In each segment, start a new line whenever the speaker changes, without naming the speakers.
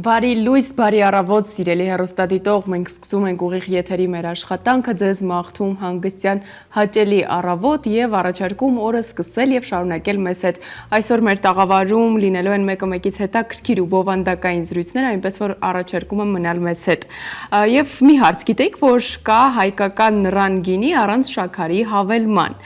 Բարի լույս, բարի առավոտ, սիրելի հեռուստադիտող, մենք սկսում ենք ուղիղ եթերի մեր աշխատանքը, ձեզ մաղթում հանգստյան հաճելի առավոտ եւ առաջարկում օրը սկսել եւ շարունակել մեզ հետ։ Այսօր մեր տաղավարում լինելու են մեկը մեկից հետաքրքիր ու բովանդակային զրույցներ, այնպես որ առաջարկում եմ մնալ մեզ հետ։ Եվ մի հարց գիտեք, որ կա հայկական նռան գինի առանց շաքարի հավելման։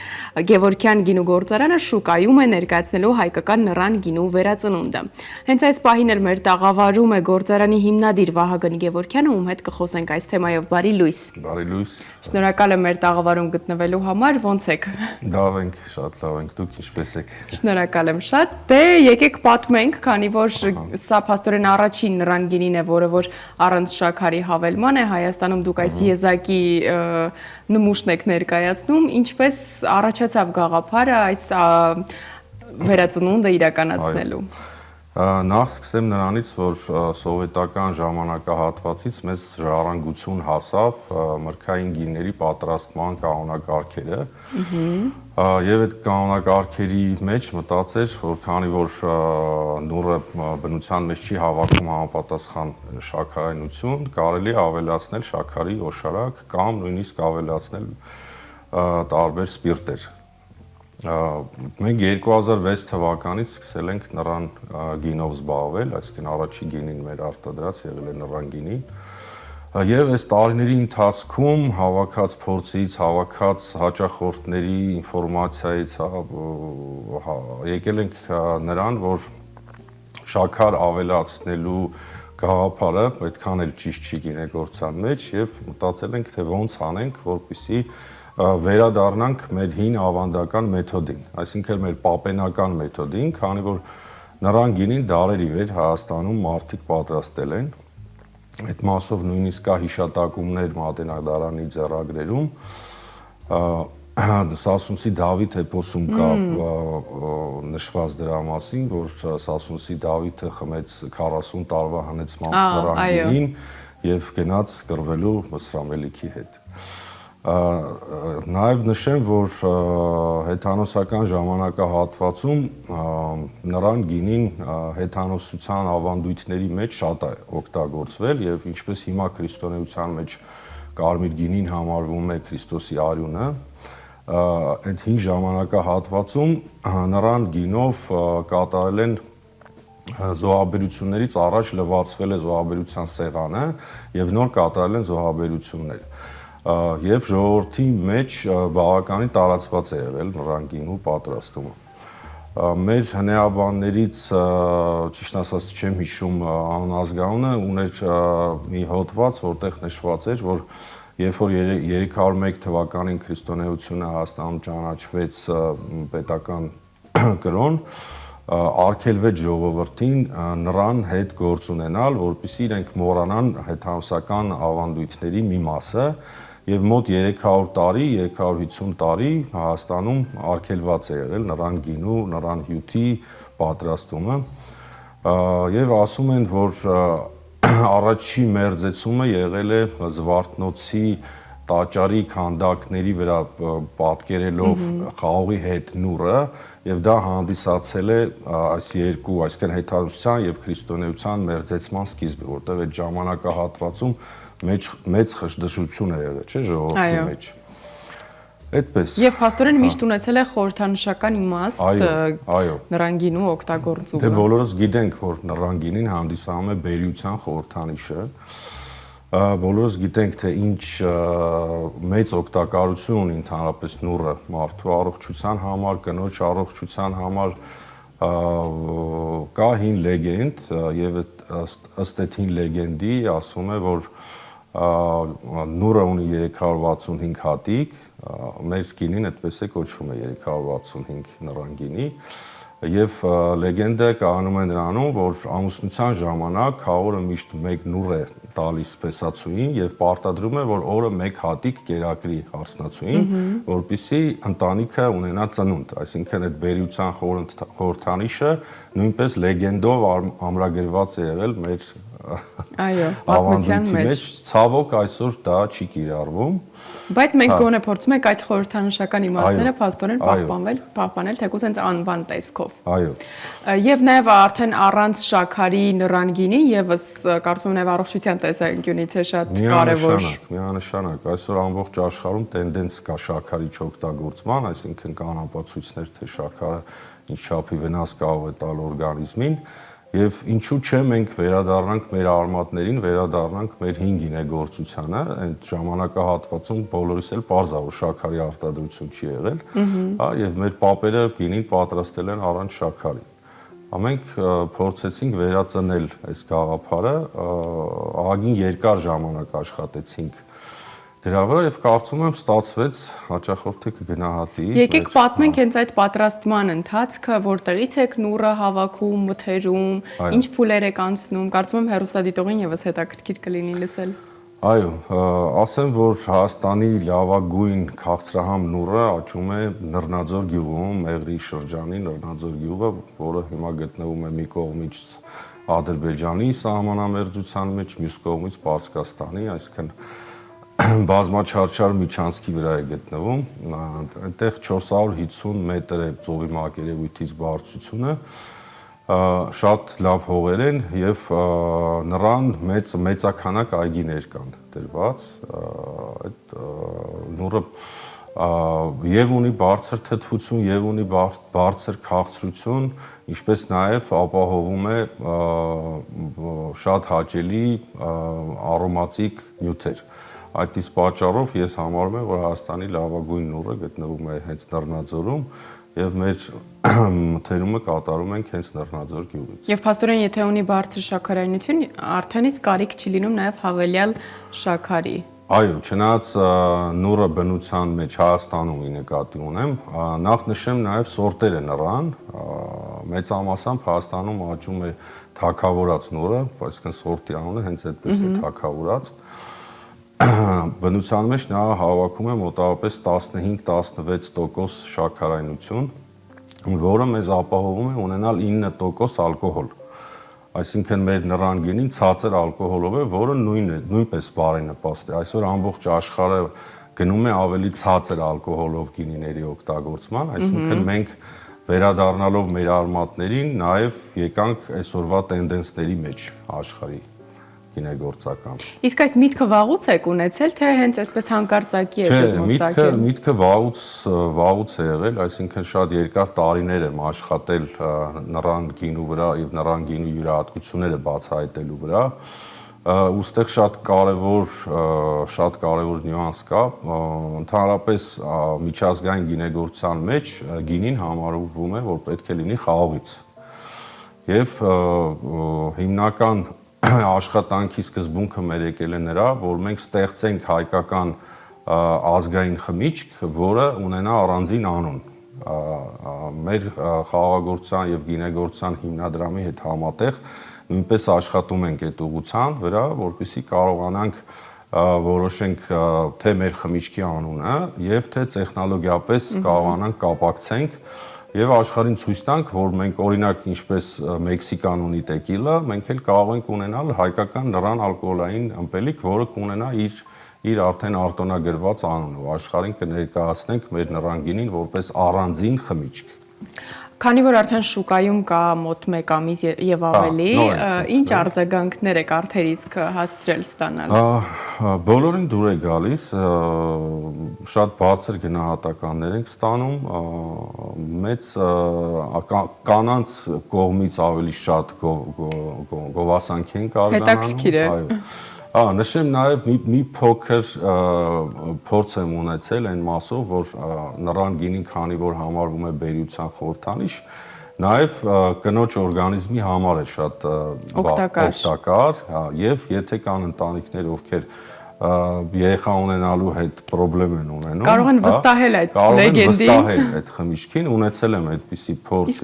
Գևորգյան գինու գործարանը շուկայում է ներկայացնելու հայկական նռան գինու վերածնունդը։ Հենց այս պահին էլ մեր տաղավարում գործարանի հիմնադիր Վահագն Գևորգյանը, ում հետ կխոսենք այս թեմայով։ Բարի լույս։
Բարի լույս։
Շնորհակալ եմ մեր տաղավարում գտնվելու համար, ոնց եք։
Լավ ենք, շատ լավ ենք, դուք ինչպե՞ս եք։
Շնորհակալ եմ շատ։ Դե եկեք պատմենք, քանի որ սա փաստորեն առաջին նռան գինին է, որը որ առանց շաքարի հավելման է, Հայաստանում դուք այս եզակի նմուշն եք ներկայացնում, ինչպես առաջացավ գաղափարը այս վերածնունդը իրականացնելու։
Նախ սկսեմ նրանից, որ սովետական ժամանակահատվածից մեզ ժառանգություն հասավ մրգային գինների պատրաստման կանոնակարգերը եւ այդ կանոնակարգերի մեջ մտածեր, որ քանի որ նուռը բնության մեջ չի հավաքում համապատասխան շաքարայնություն, կարելի է ավելացնել շաքարի օշարակ կամ նույնիսկ ավելացնել տարբեր սպիրտեր։ Մենք 2006 թվականից սկսել ենք նռան գինով զբաղվել, այսինքն առաջի գինին մեր արտադրած եղել է նռան գինին։ Եվ այս տարիների ընթացքում հավաքած փորձից, հավաքած հաճախորդների ինֆորմացիայից եկել ենք նրան, որ շաքար ավելացնելու գաղափարը այդքան էլ ճիշտ չի գինեգործության մեջ եւ մտածել ենք, թե ոնց անենք, որպեսզի վերադառնանք մեր հին ավանդական մեթոդին, այսինքն մեր պապենական մեթոդին, քանի որ նռան գինին դարերի վեր Հայաստանում մարդիկ պատրաստել են։ Այդ մասով նույնիսկ կա հիշատակումներ Մատենադարանի ձեռագրերում, Սասունցի Դավիթ էպոսում կա նշված դրա մասին, որ Սասունցի Դավիթը խմեց 40 տարվա հնեցման նռան գինին եւ գնաց կռվելու Մսրամելիքի հետ։ Նաև նշեմ, որ հեթանոսական ժամանակահատվածում նռան գինին հեթանոսության ավանդույթների մեջ շատ է օգտագործվել եւ ինչպես հիմա քրիստոնեության մեջ կարմիր գինին համարվում է Քրիստոսի արյունը, այդ հին ժամանակահատվածում նռան գինով կատարել են զոհաբերություններից առաջ լվացվել է զոհաբերության սեղանը եւ նոր կատարել են զոհաբերություններ։ Եվ ժողովրդի մեջ բավականին տարածված է եղել նռան գինու պատրաստումը։ Մեր հնեաբաններից, ճիշտ ասած չեմ հիշում անազգանունը, ուներ մի հոդված, որտեղ նշված էր, որ երբ որ 301 թվականին քրիստոնեությունը Հայաստանում ճանաչվեց պետական կրոն, արգելվեց ժողովրդին նռան հետ գործ ունենալ, որպեսզի իրենք մոռանան հեթանոսական ավանդույթների մի մասը, եւ մոտ 300 տարի, 350 տարի Հայաստանում արգելված է եղել նռան գինու, նռան հյութի պատրաստումը, եւ ասում են, որ առաջի մերձեցումը եղել է Զվարթնոցի տաճարի քանդակների վրա պատկերելով խաղողի հետ նուռը եւ դա հանդիսացել է այս երկու, այսինքն հեթանոսության եւ քրիստոնեության մերձեցման սկիզբը, որտեղ այդ ժամանակահատվածում մեծ խժդժություն է եղել, չէ՞, ժողովրդի մեջ։ Այդպես։
Եվ փաստորեն միշտ ունեցել է խորհրդանշական իմաստ նռան գինու օգտագործումը։
Դե բոլորս գիտենք, որ նռան գինին հանդիսանում է բերիության խորհրդանիշը։ Բոլորս գիտենք, թե ինչ մեծ օգտակարություն ունի ընդհանրապես նուռը մարդու առողջության համար, կնոջ առողջության համար, կա հին լեգենդ եւ ըստ այդ հին լեգենդի ասում է, որ նուռը ունի 365 հատիկ, մեր գինին այդպես է կոչվում է 365 նռան գինի, եւ լեգենդը կայանում է նրանում, որ ամուսնության ժամանակ հորը միշտ մեկ նուռ է տալիս փեսացուին եւ պարտադրում է, որ օրը մեկ հատիկ կերակրի հարսնացուին, որպեսզի ընտանիքը ունենա ծնունդ, այսինքն այդ բերիության խորհրդանիշը նույնպես լեգենդով ամրագրված է եղել մեր
Այո, պատմության մեջ։
Ցավոք այսօր դա չի կիրառվում։
Բայց մենք գոնե փորձում ենք այդ խորհրդանշական իմաստները փաստորեն պահպանել, թեկուզ հենց անվան տեսքով։
Այո։
Եվ նաև արդեն առանց շաքարի նռան գինի եւս կարծում եմ նաև առողջության տեսանկյունից է շատ կարևոր։
Միանշանակ, այսօր ամբողջ աշխարհում տենդենց կա շաքարի չօգտագործման, այսինքն կան ապացույցներ, թե շաքարը ինչ չափի վնաս կարող է տալ օրգանիզմին, եւ ինչու՞ չէ մենք վերադառնանք մեր արմատներին, վերադառնանք մեր հին գինեգործությանը, այդ ժամանակահատվածում բոլորիս էլ պարզ է, որ շաքարի արտադրություն չի եղել, հա, եւ մեր պապերը գինին պատրաստել են առանց շաքարի։ Մենք փորձեցինք վերածնել այս գաղափարը, ահագին երկար ժամանակ աշխատեցինք դրա վրա եւ կարծում եմ ստացվեց, հաճախորդը կգնահատի։
Եկեք պատմենք հենց այդ պատրաստման ընթացքը, որտեղից եք նուռը հավաքում, մթերում, ինչ փուլեր եք անցնում, կարծում եմ հեռուստադիտողին եւս հետաքրքիր կլինի լսել։
Այո, ասեմ, որ Հայաստանի լավագույն քաղցրահամ նուռը աճում է Նռնաձոր գյուղում, Մեղրի շրջանի Նռնաձոր գյուղը, որը հիմա գտնվում է մի կողմից Ադրբեջանի սահմանամերձության մեջ, մյուս կողմից Պարսկաստանի, այսինքն բազմաչարչար միջանցքի վրա է գտնվում, այնտեղ 450 մետր է ծովի մակերևույթից բարձրությունը, շատ լավ հողեր են եւ նռան մեծականակ այգիներ կան դրված, այդ նուռը եւ ունի բարձր թթվություն եւ ունի բարձր քաղցրություն, ինչպես նաեւ ապահովում է շատ հաճելի արոմատիկ նյութեր։ Այդ իսկ պատճառով ես համարում եմ, որ Հայաստանի լավագույն նուռը գտնվում է հենց Նռնաձորում եւ մեր մթերումը կատարում ենք հենց Նռնաձոր գյուղից։
Եվ փաստորեն, եթե ունի բարձր շաքարայնություն, արդեն իսկ կարիք չի լինում նաեւ հավելյալ շաքարի։
Այո, չնայած նուռը բնության մեջ Հայաստանում ի նկատի ունեմ, նախ նշեմ նաեւ սորտերը նռան, մեծամասամբ Հայաստանում աճում է թագավորած նուռը, այսինքն սորտի անունը հենց այդպես է թագավորած։ Բնության մեջ նա հավաքում է մոտավորապես 15-16% շաքարայնություն, որը մեզ ապահովում է ունենալ 9% ալկոհոլ։ Այսինքն մեր նռան գինին ցածր ալկոհոլով է, որը նույնպես բարենպաստ է։ Այսօր ամբողջ աշխարհը գնում է ավելի ցածր ալկոհոլով գինիների օգտագործման, այսինքն մենք վերադառնալով մեր արմատներին նաև եկանք այսօրվա տենդենսների մեջ աշխարհի գինեգործական։
Իսկ այս միտքը վաղուց եք ունեցել, թե հենց այսպես հանկարծակի է ձեզ մտածել։
Միտքը վաղուց է եղել, այսինքն շատ երկար տարիներ եմ աշխատել նռան գինու վրա եւ նռան գինու յուրահատկությունները բացահայտելու վրա։ Ուստեղ շատ կարևոր նյուանս կա, ընդհանրապես միջազգային գինեգործության մեջ գինին համարվում է, որ պետք է լինի խաղողից։ Եվ հիմնական աշխատանքի սկզբունքը մեր եկել է նրա, որ մենք ստեղծենք հայկական ազգային խմիչք, որը ունենա առանձին անուն։ Մեր խաղաղագործության եւ գինեգործության հիմնադրամի հետ համատեղ նույնպես աշխատում ենք այդ ուղղության վրա, որպեսզի կարողանանք որոշենք թե մեր խմիչքի անունը եւ թե տեխնոլոգիապես կարողանանք կապակցենք եւ աշխարհին ցույց տանք, որ մենք օրինակ ինչպես Մեքսիկան ունի տեկիլա, մենք էլ կարող ենք ունենալ հայկական նռան ալկոհոլային ըմպելիք, որը կունենա իր արդեն արտոնագրված անունը։ Աշխարհին կներկայացնենք մեր նռան գինին որպես առանձին խմիչք։
Քանի որ արդեն շուկայում կա մոտ 1 ամիս եւ ավելի, ինչ արձագանքներ եք արդեն իսկ հասցրել ստանալ։
Բոլորին դուր է գալիս, շատ բարձր գնահատականներ ենք ստանում, մեծ կանանց կողմից ավելի շատ գովասանքի ենք արժանանում։
Հետաքրքիր է։
Նշեմ նաև մի փոքր փորձ եմ ունեցել այն մասով, որ նռան գինին, քանի որ համարվում է բերության խորհրդանիշ, նաև կնոջ օրգանիզմի համար է շատ օգտակար, եւ եթե կան ընտանիքներ, ովքեր երեխա ունենալու հետ խնդրեմ են ունենում,
կարող են վստահել այդ լեգենդին,
վստահել այդ խմիչքին, ունեցել եմ այդպիսի փորձ,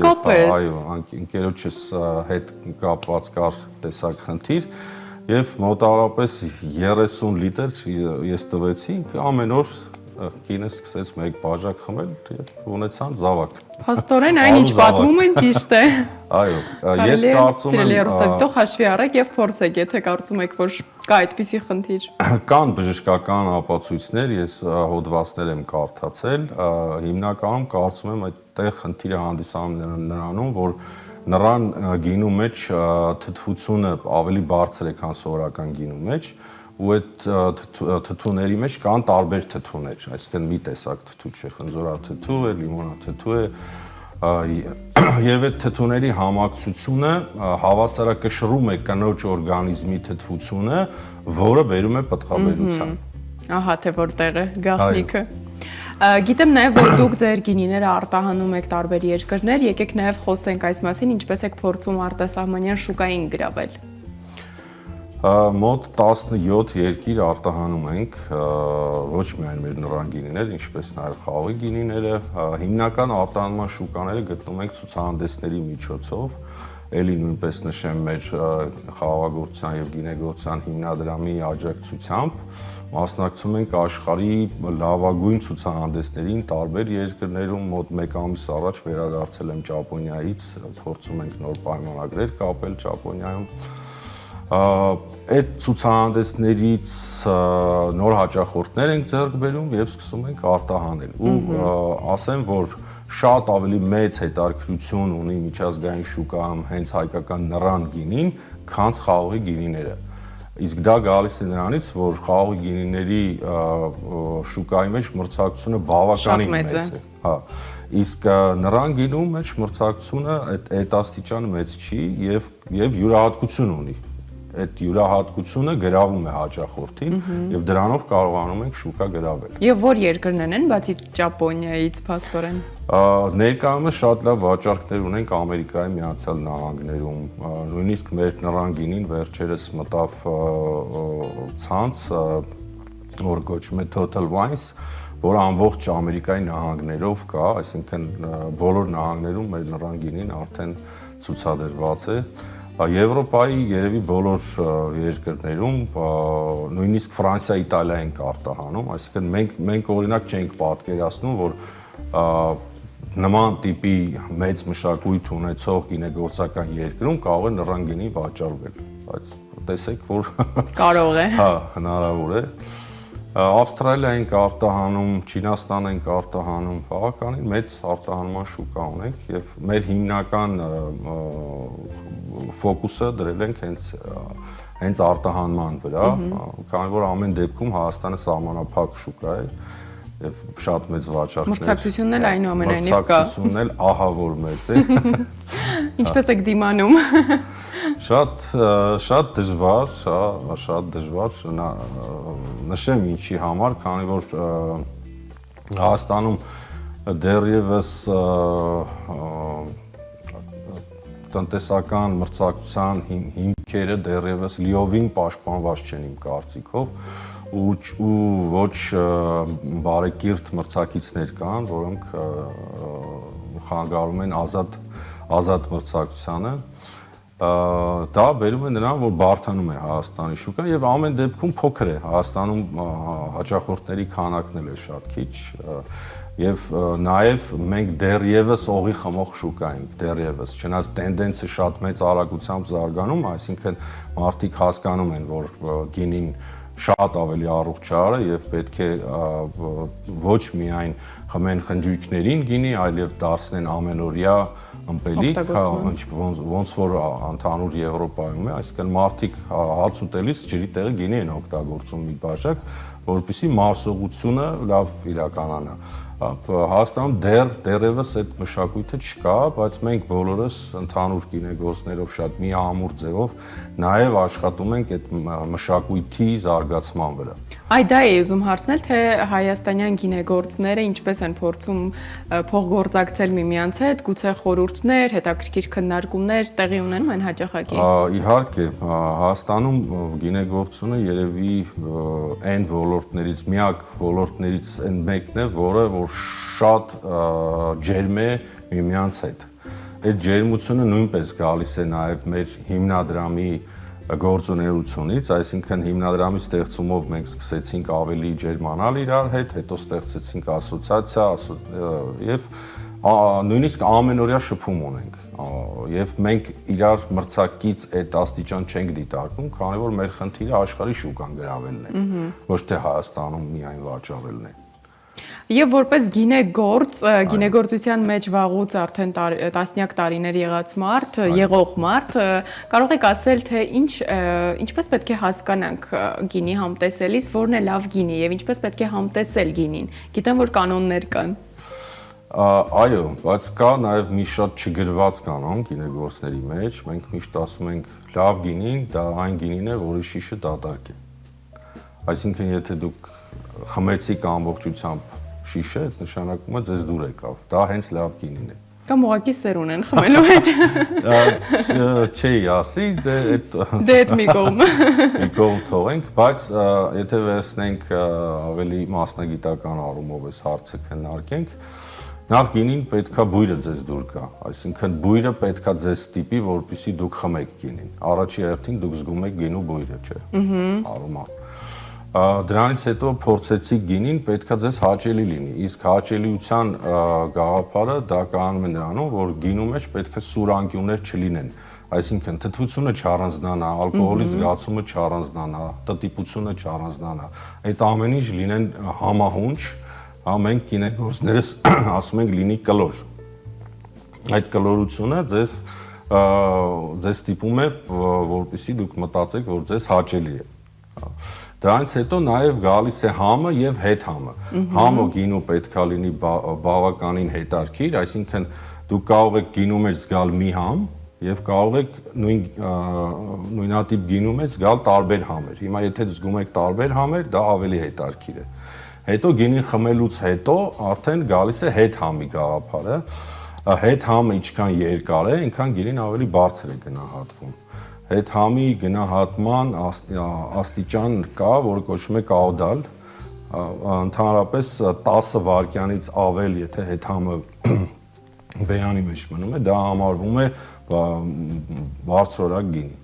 այո, ընկերոջս հետ կապված կար տեսակ խնդիր, եւ մոտավորապես 30 լիտր ես տվեցինք, ամեն օր կինս սկսեց մեկ բաժակ խմել եւ ունեցան զավակ։
Փաստորեն այն ինչ պատմում են ճիշտ է։
Այո, ես կարծում եմ
Հերոստատիտող հաշվի առեք եւ փորձեք, եթե կարծում եք, որ կա այդպիսի խնդիր։
Կան բժշկական ապացույցներ, ես հոդվածներ եմ կարդացել, հիմնականում կարծում եմ այդտեղ խնդիրը հանդիսանում նրանում, որ նրան գինու մեջ թթվությունը ավելի բարձր է, քան սովորական գինու մեջ, ու այդ թթուների մեջ կան տարբեր թթուներ, այսինքն մի տեսակ թթու չէ, խնձորաթթու է, լիմոնաթթու է, եւ այդ թթուների համակցությունը հավասարակշռում է կնոջ օրգանիզմի թթվությունը, որը բերում է պտղաբերության։
Ահա թե որտեղ է գաղտնիքը։ Գիտեմ նաև, որ դուք ձեր գինիները արտահանում եք տարբեր երկրներ, եկեք նաև խոսենք այս մասին, ինչպես եք փորձում արտասահմանյան շուկային գրավել։
Մոտ 17 երկիր արտահանում ենք, ոչ միայն մեր նռան գինիները, ինչպես նաև խաղողի գինիները, հիմնական արտահանման շուկաները գտնում ենք ցուցահանդեսների միջոցով, էլի նույնպես նշեմ մեր խաղողագործության եւ գինեգործության հիմնադրամի աջակցությամբ մասնակցում ենք աշխարհի լավագույն ցուցահանդեսներին տարբեր երկրներում, մոտ 1 ամիս առաջ վերադարձել եմ Ճապոնիայից, փորձում ենք նոր պայմանագրեր կապել Ճապոնիայում։ Այդ ցուցահանդեսներից նոր հաճախորդներ ենք ձեռք բերում եւ սկսում ենք արտահանել։ Ու ասեմ, որ շատ ավելի մեծ հետաքրքրություն ունի միջազգային շուկայում հենց հայկական նռան գինին, քան խաղողի գինիները։ Իսկ դա գալիս է նրանից, որ խաղողի գինիների շուկայի մեջ մրցակցությունը բավականին մեծ է։ Հա։ Իսկ նռան գինու մեջ մրցակցությունը այդ աստիճան մեծ չի եւ յուրահատկություն ունի։ Այդ յուրահատկությունը գրավում է հաճախորդին եւ դրանով կարողանում ենք շուկա գրավել։
Եվ որ երկրներն են, բացի Ճապոնիայից, փաստորեն։
Ներկայումս շատ լավ վաճառքներ ունենք Ամերիկայի Միացյալ Նահանգներում, նույնիսկ մեր նռան գինին վերջերս մտավ ցանց, որ կոչվում է Total Wines, որը ամբողջ Ամերիկայի նահանգներով կա, այսինքն բոլոր նահանգներում մեր նռան գինին արդեն ցուցադրված է։ Եվրոպայի երևի բոլոր երկրներում, նույնիսկ Ֆրանսիա, Իտալիա ենք արտահանում, այսինքն մենք օրինակ չենք պատկերացնում, որ նման տիպի մեծ մշակույթ ունեցող գինեգործական երկրում կարող է նռան գինի վաճառվել, բայց տեսեք, որ
կարող է։
Հա, հնարավոր է։ Ավստրալիա ենք արտահանում, Չինաստան ենք արտահանում, բավականին մեծ արտահանման շուկա ունենք եւ մեր հիմնական ֆոկուսը դրել ենք հենց արտահանման վրա, քանի որ ամեն դեպքում Հայաստանը սահմանափակ շուկա է եւ շատ մեծ վաճառքներ։
Մրցակցությունն էլ այնուամենայնիվ կա։
Մրցակցությունն էլ ահա որ մեծ է։
Ինչպես եք դիմանում։
Շատ դժվար, նշեմ ինչի համար, քանի որ Հայաստանում դեռևս տնտեսական մրցակցության հիմքերը դեռևս լիովին պաշտպանված չեն իմ կարծիքով ու ոչ բարեկիրթ մրցակիցներ կան, որոնք խանգարում են ազատ մրցակցությանը։ Դա բերում է նրան, որ բարդանում է Հայաստանի շուկան եւ ամեն դեպքում փոքր է։ Հայաստանում հաճախորդների քանակն էլ է շատ քիչ եւ նաեւ մենք դեռևս օղի խմող շուկա ենք, դեռևս, չնայած տենդենսը շատ մեծ արագությամբ զարգանում, այսինքն մարդիկ հասկանում են, որ գինին շատ ավելի առողջարար է եւ պետք է ոչ միայն խմեն խնջույքներին գինի, այլև դարձնեն ամենօրյա ըմպելիք, ոնց որ ընդհանուր Եվրոպայում է, այսինքն մարդիկ հաց ուտելիս ջրի տեղը գինի են օգտագործում մի բաժակ, որպեսզի մարսողությունը լավ իրականանա։ Հայաստանում դեռևս այդ մշակույթը չկա, բայց մենք բոլորս ընդհանուր գինեգործներով շատ միամուռ ձևով նաև աշխատում ենք այդ մշակույթի զարգացման վրա։
Այ դա է ուզում հարցնել, թե հայաստանյան գինեգործները ինչպես են փորձում փոխգործակցել միմյանց հետ, գուցե խորհուրդներ, հետաքրքիր քննարկումներ տեղի ունենում են հաճախակի։
Իհարկե, Հայաստանում գինեգործությունը երևի այն ոլորտներից, միակ ոլորտներից այն մեկն է, որը որ շատ ջերմ է միմյանց հետ։ Այդ ջերմությունը նույնպես գալիս է նաև մեր հիմնադրամի գործունեությունից, այսինքն հիմնադրամի ստեղծումով մենք սկսեցինք ավելի ջերմանալ իրար հետ, հետո ստեղծեցինք ասոցիացիա եւ նույնիսկ ամենօրյա շփում ունենք եւ մենք իրար մրցակից այդ աստիճան չենք դիտարկում, քանի որ մեր խնդիրը աշխարհի շուկան գրավելն է, ոչ թե Հայաստանում միայն վաճառելն է։
Եվ որպես գինեգործ, գինեգործության մեջ վաղուց արդեն տասնյակ տարիներ եղող մարդ, կարող եք ասել, թե ինչպես պետք է հասկանանք գինի համտեսելիս, որն է լավ գինի եւ ինչպես պետք է համտեսել գինին։ Գիտեմ, որ կանոններ կան։
Այո, բայց կա նաև մի շատ չգրված կանոն գինեգործների մեջ, մենք միշտ ասում ենք լավ գինին, դա այն գինին է, որի շիշը դատարկ է։ Այսինքն, եթե դուք խմեցիք ամբողջությամբ շիշը, այդ նշանակում է ձեզ դուր եկավ, դա հենց լավ գինին է։
Կամ ուղղակի սերուն են խմելու հետ։
Չէի ասի, դե
այդ մի
կողմ թողենք, բայց եթե վերցնենք ավելի մասնագիտական առումով այս հարցը քննարկենք, նախ գինին պետքա բույրը ձեզ դուր գա, այսինքն բույրը պետքա ձեզ ստիպի, որպեսզի դուք խմեք գինին։ Առաջի հերթին դուք զգում եք գինու բույրը, չէ՞։ Արոմա։ Դրանից հետո փորձեցիք գինին, պետքա ձեզ հաճելի լինի։ Իսկ հաճելիության գաղափարը դա կանում է նրանում, որ գինու մեջ պետքա սուրանկյուններ չլինեն։ Այսինքն թթվությունը չառանձնանա, ալկոհոլի զգացումը չառանձնանա, տտիպությունը չառանձնանա։ Այդ ամեն ինչ լինեն համահունչ, մենք գինեգործներս ասում ենք լինի կլոր։ Այդ կլորությունը ձեզ ստիպում է, որպեսզի դուք մտածեք, որ ձեզ հաճելի է։ Դրանից հետո նաև գալիս է համը եւ հետհամը։ Համը գինու պետքա լինի բավականին հետարքիր, այսինքն դուք կարող եք գինու մեջ զգալ մի համ եւ կարող եք նույնատիպ գինու մեջ զգալ տարբեր համեր։ Հիմա եթե զգում եք տարբեր համեր, դա ավելի հետարքիր է։ Հետո գինին խմելուց հետո արդեն գալիս է հետհամի գաղափարը։ Հետհամը ինչքան երկար է, այնքան գինին ավելի բարձր է գնահատվում։ Հետհամի գնահատման աստիճան կա, որը կոչվում է կաուդալ, ընդհանրապես 10 վայրկյանից ավել, եթե հետհամը բերանի մեջ մնում է, դա համարվում է բարձրորակ գինի։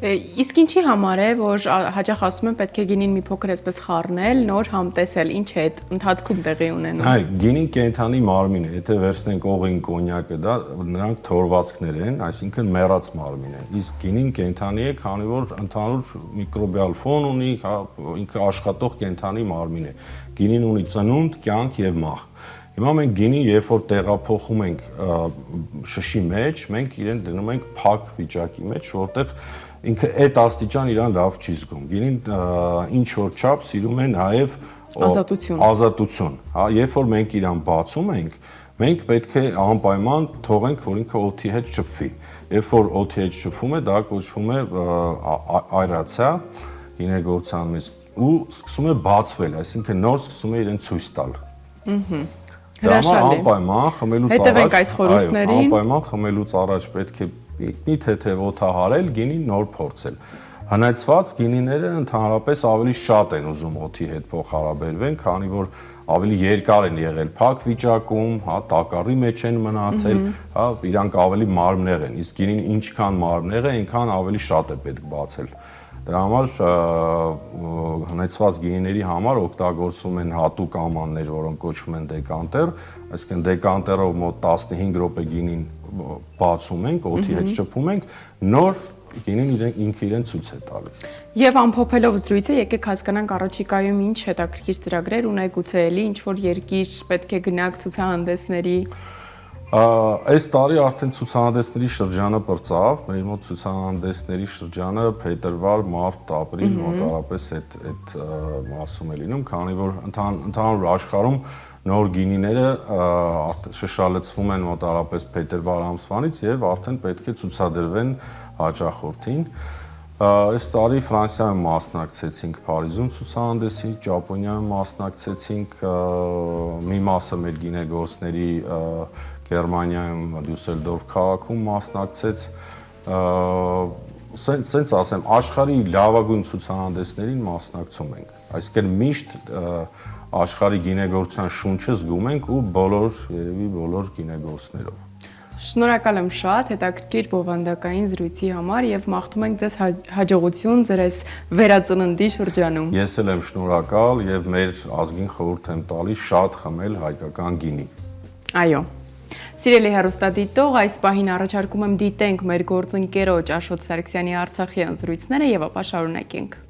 Իսկ ինչի համար է, որ հաճախ ասում են պետք է գինին մի փոքր այսպես խառնել, նոր համտեսել, ինչ է այդ ընթացքում տեղի ունենում։
Այ գինին կենդանի մարմին է, եթե վերցնենք օղին, կոնյակը, դա նրանք թորվածքներ են, այսինքն մեռած մարմին են։ Իսկ գինին կենդանի է, քանի որ ընդհանուր միկրոբիալ ֆոն ունի, ինքը աշխատող կենդանի մարմին է։ Գինին ունի ծնունդ, կյանք եւ մահ։ Հիմա մենք գինին, երբ որ տեղափոխում ենք շշի մեջ, մենք իրեն դնում ենք փակ վիճակի մեջ, որտեղ ինքը այդ աստիճան իրան լավ չի զգում։ Գինին ինչ որ չափ սիրում է նաև ազատություն։ Հա, երբ որ մենք իրան բացում ենք, մենք պետք է անպայման թողենք, որ ինքը օդի հետ շփվի։ Երբ որ օդի հետ շփվում է, դա կոչվում է այրացիա գինեգործության մեջ ու սկսում է բացվել, այսինքն նոր սկսում է իրեն ցույց տալ։ Անպայման խմելուց առաջ պետք է մի թեթև օդահարել, գինին նոր փորձել։ Հնացված գինիները ընդհանրապես ավելի շատ են ուզում օդի հետ փոխհարաբերվեն, քանի որ ավելի երկար են եղել փակ վիճակում, հա, տակառի մեջ են մնացել, հա, իրանք ավելի մարմնեղ են, իսկ գինին ինչքան մարմնեղ է, այնքան ավելի շատ է պետք բացել։ Դրա համար հնեցված գինիների համար օգտագործվում են հատուկ ամաններ, որոնք կոչվում են դեկանտեր, այսինքն դեկանտերով մոտ 15 րոպե գինին բացում ենք, օդի հետ շփում ենք, նոր գինին ինքը իրեն ցույց է տալիս։
Եվ ամփոփելով զրույցը, եկեք հասկանանք առաջիկայում ինչ հետաքրքիր ծրագրեր ունեք, գուցե էլի ինչ որ երկիր պետք է գնաք ցուցահանդեսների։
Այս տարի արդեն ցուցահանդեսների շրջանը բրծավ, մեր մոտ ցուցահանդեսների շրջանը փետրվար, մարտ, ապրիլ մոտավորապես այդ մասում է լինում, քանի որ ընդհանուր աշխարհում նոր գինիները շշալցվում են մոտավորապես փետրվար ամսվանից եւ արդեն պետք է ցուցադրվեն հաճախորդին։ Այս տարի Ֆրանսիայում մասնակցեցինք Փարիզում ցուցահանդեսի, Ճապոնիայում մասնակցեցինք, մի մասը մեր գինեգործների Գերմանիայում Դյուսելդորֆ քաղաքում մասնակցեց, սենց ասեմ, աշխարհի լավագույն ցուցահանդեսներին մասնակցում ենք, այսինքն միշտ աշխարհի գինեգործության շունչը զգում ենք ու երևի բոլոր գինեգործներով։
Շնորհակալ եմ շատ հետաքրքիր բովանդակային զրույցի համար եւ մաղթում ենք ձեզ հաջողություն ձեր այս վերածննդի շրջանում։
Ես էլ եմ շնորհակալ եւ մեր ազգին խորհուրդ եմ տալիս շատ խմել հայկական գինի։
Այո։ Սիրելի հեռուստադիտող, այս պահին առաջարկում եմ դիտենք մեր գործընկերոջ Աշոտ Սարգսյանի Արցախյան զրույցները եւ ապա շարունակենք։